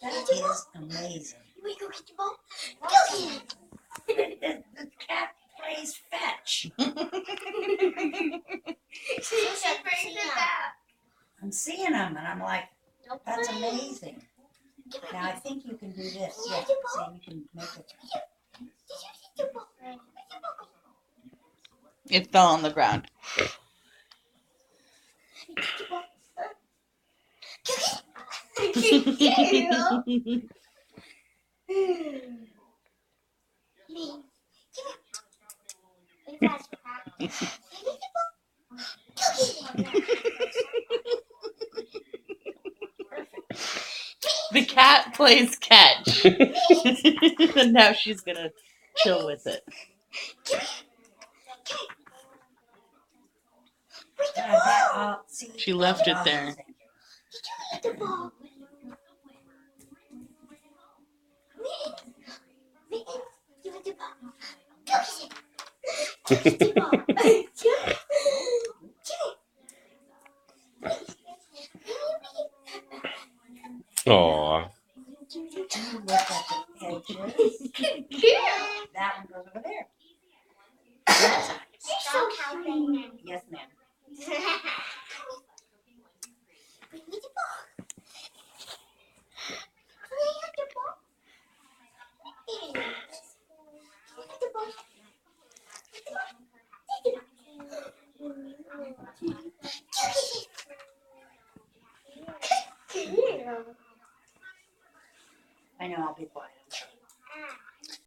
That is amazing. We go get the ball. Go get it. The cat plays fetch. I'm seeing them, and I'm like, that's amazing. Now I think you can do this. Yeah, see, you can make it. It fell on the ground. The cat plays catch. And now she's gonna chill with it. She left it there. Aww. That one goes over there. That's nice. Yes, ma'am.